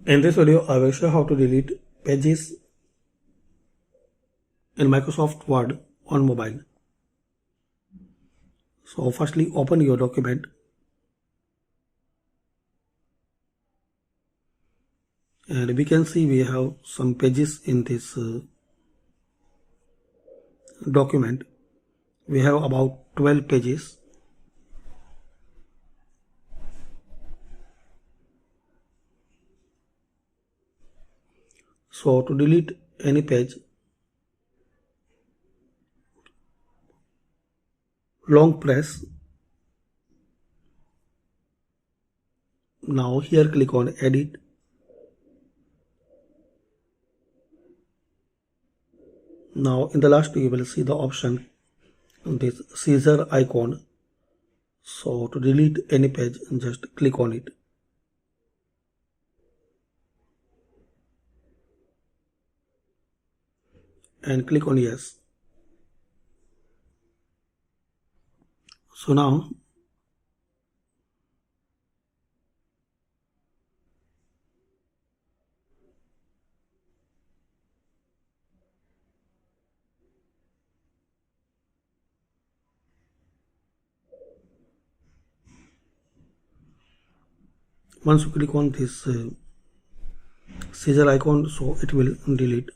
In this video, I will show how to delete pages in Microsoft Word on mobile. So firstly, open your document and we can see we have some pages in this document. We have about 12 pages. So to delete any page, long press. Now here click on edit. Now in the last you will see the option, this scissor icon. So to delete any page, just click on it. And click on yes. So now once you click on this scissor icon, so it will delete.